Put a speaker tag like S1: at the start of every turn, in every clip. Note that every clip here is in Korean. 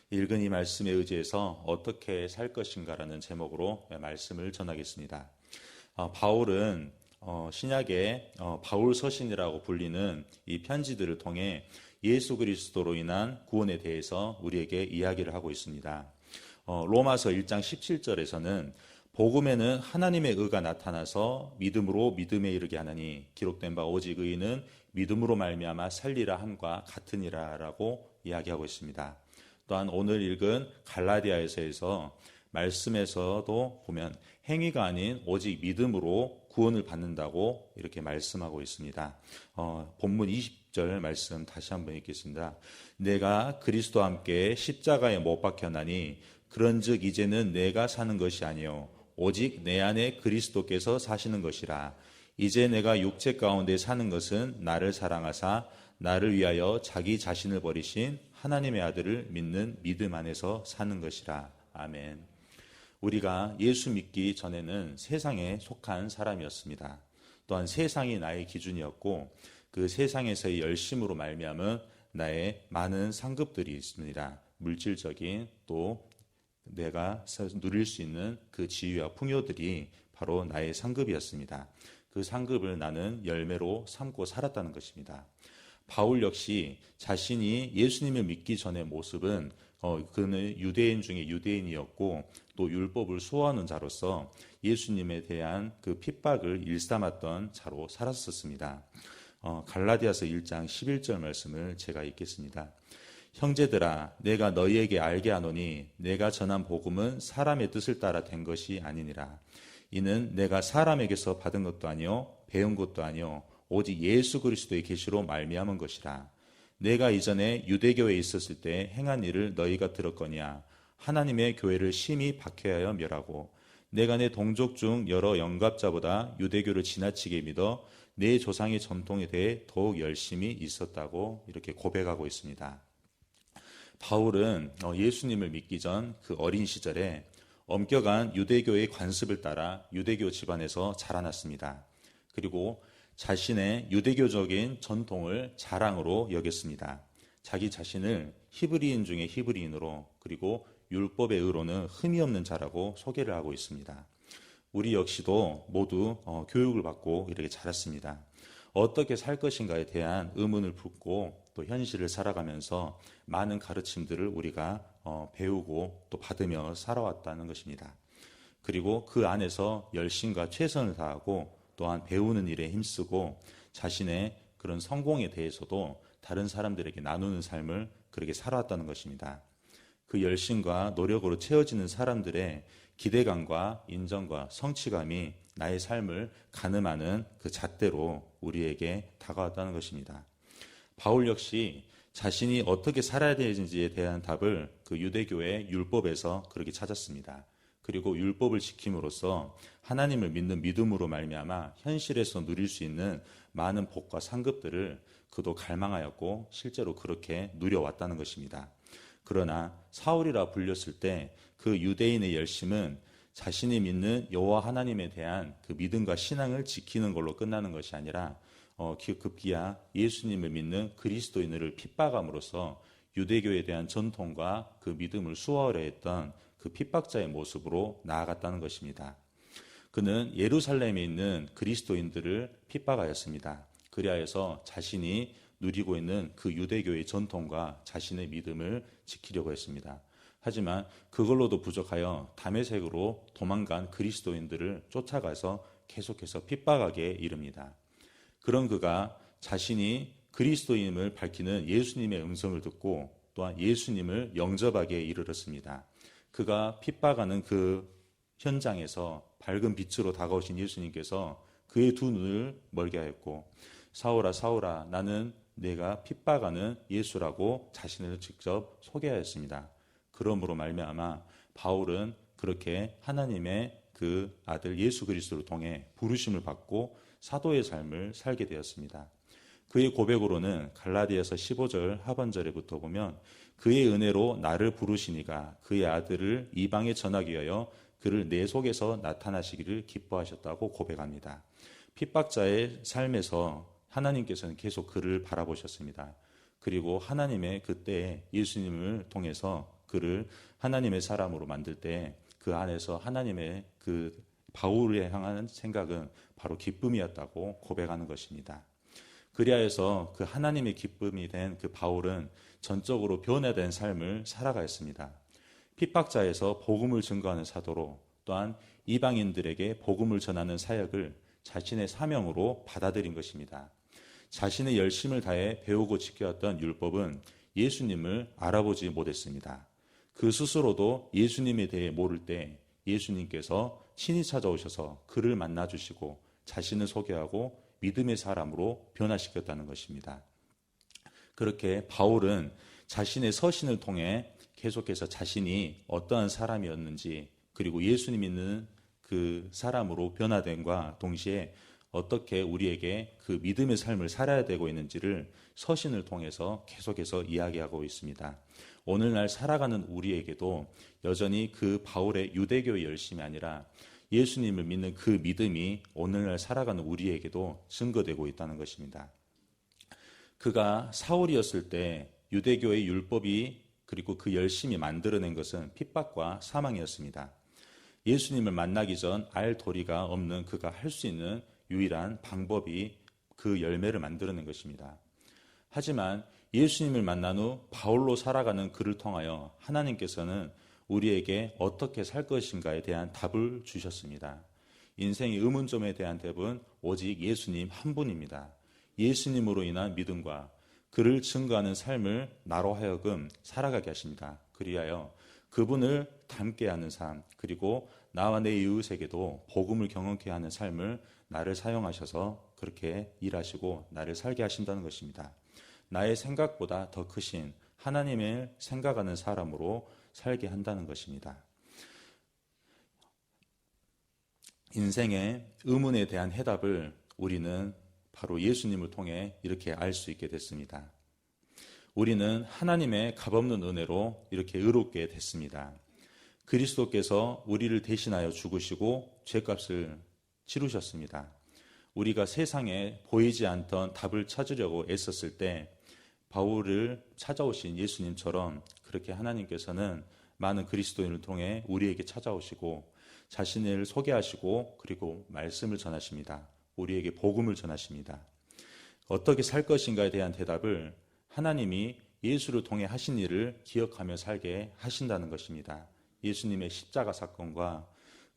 S1: 읽은 이 말씀에 의지해서 어떻게 살 것인가라는 제목으로 말씀을 전하겠습니다. 바울은 신약의 바울 서신이라고 불리는 이 편지들을 통해 예수 그리스도로 인한 구원에 대해서 우리에게 이야기를 하고 있습니다. 로마서 1장 17절에서는 복음에는 하나님의 의가 나타나서 믿음으로 믿음에 이르게 하나니 기록된 바 오직 의인은 믿음으로 말미암아 살리라 함과 같으니라라고 이야기하고 있습니다. 또한 오늘 읽은 갈라디아에서 말씀에서도 보면 행위가 아닌 오직 믿음으로 구원을 받는다고 이렇게 말씀하고 있습니다. 본문 20절 말씀 다시 한번 읽겠습니다. 내가 그리스도와 함께 십자가에 못 박혔나니 그런즉 이제는 내가 사는 것이 아니요 오직 내 안에 그리스도께서 사시는 것이라. 이제 내가 육체 가운데 사는 것은 나를 사랑하사 나를 위하여 자기 자신을 버리신 하나님의 아들을 믿는 믿음 안에서 사는 것이라. 아멘. 우리가 예수 믿기 전에는 세상에 속한 사람이었습니다. 또한 세상이 나의 기준이었고 그 세상에서의 열심으로 말미암은 나의 많은 상급들이 있습니다. 물질적인 또 내가 누릴 수 있는 그 지위와 풍요들이 바로 나의 상급이었습니다. 그 상급을 나는 열매로 삼고 살았다는 것입니다. 바울 역시 자신이 예수님을 믿기 전의 모습은 그는 유대인 중에 유대인이었고 또 율법을 수호하는 자로서 예수님에 대한 그 핍박을 일삼았던 자로 살았었습니다. 갈라디아서 1장 11절 말씀을 제가 읽겠습니다. 형제들아 내가 너희에게 알게 하노니 내가 전한 복음은 사람의 뜻을 따라 된 것이 아니니라. 이는 내가 사람에게서 받은 것도 아니요 배운 것도 아니요 오직 예수 그리스도의 계시로 말미암은 것이라. 내가 이전에 유대교에 있었을 때 행한 일을 너희가 들었거니와 하나님의 교회를 심히 박해하여 멸하고 내가 내 동족 중 여러 영갑자보다 유대교를 지나치게 믿어 내 조상의 전통에 대해 더욱 열심히 있었다고 이렇게 고백하고 있습니다. 바울은 예수님을 믿기 전 그 어린 시절에 엄격한 유대교의 관습을 따라 유대교 집안에서 자라났습니다. 그리고 자신의 유대교적인 전통을 자랑으로 여겼습니다. 자기 자신을 히브리인 중에 히브리인으로 그리고 율법의 의로는 흠이 없는 자라고 소개를 하고 있습니다. 우리 역시도 모두 교육을 받고 이렇게 자랐습니다. 어떻게 살 것인가에 대한 의문을 품고 또 현실을 살아가면서 많은 가르침들을 우리가 배우고 또 받으며 살아왔다는 것입니다. 그리고 그 안에서 열심과 최선을 다하고 또한 배우는 일에 힘쓰고 자신의 그런 성공에 대해서도 다른 사람들에게 나누는 삶을 그렇게 살아왔다는 것입니다. 그 열심과 노력으로 채워지는 사람들의 기대감과 인정과 성취감이 나의 삶을 가늠하는 그 잣대로 우리에게 다가왔다는 것입니다. 바울 역시 자신이 어떻게 살아야 되는지에 대한 답을 그 유대교의 율법에서 그렇게 찾았습니다. 그리고 율법을 지킴으로써 하나님을 믿는 믿음으로 말미암아 현실에서 누릴 수 있는 많은 복과 상급들을 그도 갈망하였고 실제로 그렇게 누려왔다는 것입니다. 그러나 사울이라 불렸을 때 그 유대인의 열심은 자신이 믿는 여호와 하나님에 대한 그 믿음과 신앙을 지키는 걸로 끝나는 것이 아니라 급기야 예수님을 믿는 그리스도인을 핍박함으로써 유대교에 대한 전통과 그 믿음을 수호하려 했던 그 핍박자의 모습으로 나아갔다는 것입니다. 그는 예루살렘에 있는 그리스도인들을 핍박하였습니다. 그리하여서 자신이 누리고 있는 그 유대교의 전통과 자신의 믿음을 지키려고 했습니다. 하지만 그걸로도 부족하여 다메섹으로 도망간 그리스도인들을 쫓아가서 계속해서 핍박하게 이릅니다. 그런 그가 자신이 그리스도임을 밝히는 예수님의 음성을 듣고 또한 예수님을 영접하게 이르렀습니다. 그가 핍박하는 그 현장에서 밝은 빛으로 다가오신 예수님께서 그의 두 눈을 멀게 하였고 사울아 사울아 나는 내가 핍박하는 예수라고 자신을 직접 소개하였습니다. 그러므로 말미암아 바울은 그렇게 하나님의 그 아들 예수 그리스도를 통해 부르심을 받고 사도의 삶을 살게 되었습니다. 그의 고백으로는 갈라디아서 15절 하반절에부터 보면 그의 은혜로 나를 부르시니가 그의 아들을 이방에 전하기 위하여 그를 내 속에서 나타나시기를 기뻐하셨다고 고백합니다. 핍박자의 삶에서 하나님께서는 계속 그를 바라보셨습니다. 그리고 하나님의 그때에 예수님을 통해서 그를 하나님의 사람으로 만들 때 그 안에서 하나님의 그 바울에 향한 생각은 바로 기쁨이었다고 고백하는 것입니다. 그리하여서 그 하나님의 기쁨이 된 그 바울은 전적으로 변화된 삶을 살아가였습니다. 핍박자에서 복음을 증거하는 사도로, 또한 이방인들에게 복음을 전하는 사역을 자신의 사명으로 받아들인 것입니다. 자신의 열심을 다해 배우고 지켜왔던 율법은 예수님을 알아보지 못했습니다. 그 스스로도 예수님에 대해 모를 때 예수님께서 친히 찾아오셔서 그를 만나주시고 자신을 소개하고 믿음의 사람으로 변화시켰다는 것입니다. 그렇게 바울은 자신의 서신을 통해 계속해서 자신이 어떠한 사람이었는지, 그리고 예수님 믿는 그 사람으로 변화됨과 동시에 어떻게 우리에게 그 믿음의 삶을 살아야 되고 있는지를 서신을 통해서 계속해서 이야기하고 있습니다. 오늘날 살아가는 우리에게도 여전히 그 바울의 유대교의 열심이 아니라 예수님을 믿는 그 믿음이 오늘날 살아가는 우리에게도 증거되고 있다는 것입니다. 그가 사울이었을 때 유대교의 율법이 그리고 그 열심이 만들어낸 것은 핍박과 사망이었습니다. 예수님을 만나기 전 알 도리가 없는 그가 할 수 있는 유일한 방법이 그 열매를 만들어낸 것입니다. 하지만 예수님을 만난 후 바울로 살아가는 그를 통하여 하나님께서는 우리에게 어떻게 살 것인가에 대한 답을 주셨습니다. 인생의 의문점에 대한 답은 오직 예수님 한 분입니다. 예수님으로 인한 믿음과 그를 증거하는 삶을 나로 하여금 살아가게 하십니다. 그리하여 그분을 닮게 하는 삶, 그리고 나와 내 이웃에게도 복음을 경험케 하는 삶을 나를 사용하셔서 그렇게 일하시고 나를 살게 하신다는 것입니다. 나의 생각보다 더 크신 하나님을 생각하는 사람으로 살게 한다는 것입니다. 인생의 의문에 대한 해답을 우리는 바로 예수님을 통해 이렇게 알 수 있게 됐습니다. 우리는 하나님의 값없는 은혜로 이렇게 의롭게 됐습니다. 그리스도께서 우리를 대신하여 죽으시고 죄값을 치르셨습니다. 우리가 세상에 보이지 않던 답을 찾으려고 애썼을 때 바울을 찾아오신 예수님처럼 그렇게 하나님께서는 많은 그리스도인을 통해 우리에게 찾아오시고 자신을 소개하시고 그리고 말씀을 전하십니다. 우리에게 복음을 전하십니다. 어떻게 살 것인가에 대한 대답을 하나님이 예수를 통해 하신 일을 기억하며 살게 하신다는 것입니다. 예수님의 십자가 사건과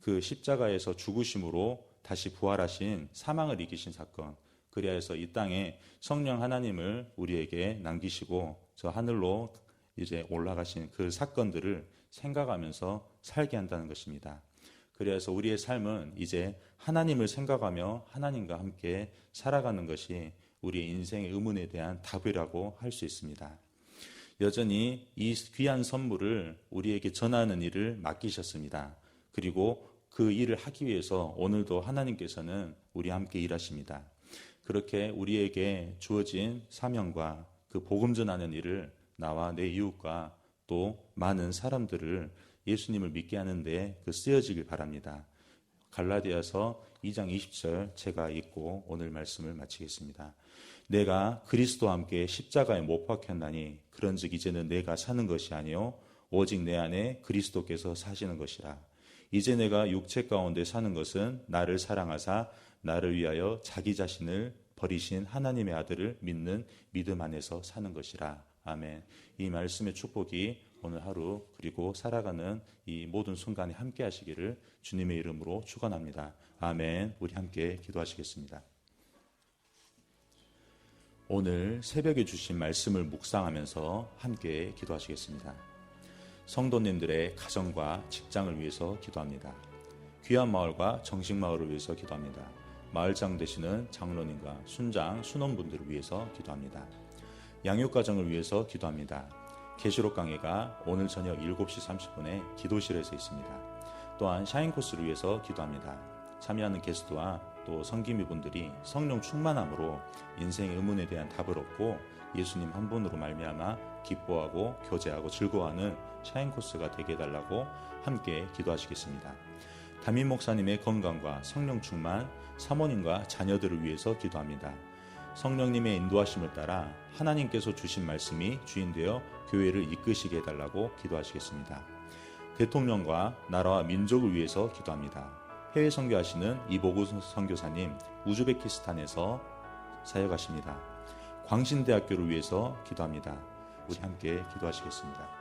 S1: 그 십자가에서 죽으심으로 다시 부활하신 사망을 이기신 사건, 그리하여서 이 땅에 성령 하나님을 우리에게 남기시고 저 하늘로 이제 올라가신 그 사건들을 생각하면서 살게 한다는 것입니다. 그래서 우리의 삶은 이제 하나님을 생각하며 하나님과 함께 살아가는 것이 우리의 인생의 의문에 대한 답이라고 할 수 있습니다. 여전히 이 귀한 선물을 우리에게 전하는 일을 맡기셨습니다. 그리고 그 일을 하기 위해서 오늘도 하나님께서는 우리와 함께 일하십니다. 그렇게 우리에게 주어진 사명과 그 복음 전하는 일을 나와 내 이웃과 또 많은 사람들을 예수님을 믿게 하는데 그 쓰여지길 바랍니다. 갈라디아서 2장 20절 제가 읽고 오늘 말씀을 마치겠습니다. 내가 그리스도와 함께 십자가에 못 박혔나니 그런즉 이제는 내가 사는 것이 아니요 오직 내 안에 그리스도께서 사시는 것이라. 이제 내가 육체 가운데 사는 것은 나를 사랑하사 나를 위하여 자기 자신을 버리신 하나님의 아들을 믿는 믿음 안에서 사는 것이라. 아멘. 이 말씀의 축복이 오늘 하루 그리고 살아가는 이 모든 순간에 함께 하시기를 주님의 이름으로 축원합니다. 아멘. 우리 함께 기도하시겠습니다. 오늘 새벽에 주신 말씀을 묵상하면서 함께 기도하시겠습니다. 성도님들의 가정과 직장을 위해서 기도합니다. 귀한 마을과 정식마을을 위해서 기도합니다. 마을장 되시는 장로님과 순장, 순원분들을 위해서 기도합니다. 양육가정을 위해서 기도합니다. 계시록 강의가 오늘 저녁 7시 30분에 기도실에서 있습니다. 또한 샤인코스를 위해서 기도합니다. 참여하는 게스트와 또 성기미분들이 성령 충만함으로 인생의 의문에 대한 답을 얻고 예수님 한 분으로 말미암아 기뻐하고 교제하고 즐거워하는 샤인코스가 되게 해달라고 함께 기도하시겠습니다. 담임 목사님의 건강과 성령 충만, 사모님과 자녀들을 위해서 기도합니다. 성령님의 인도하심을 따라 하나님께서 주신 말씀이 주인 되어 교회를 이끄시게 해달라고 기도하시겠습니다. 대통령과 나라와 민족을 위해서 기도합니다. 해외 선교하시는 이보구 선교사님, 우즈베키스탄에서 사역하십니다. 광신대학교를 위해서 기도합니다. 우리 함께 기도하시겠습니다.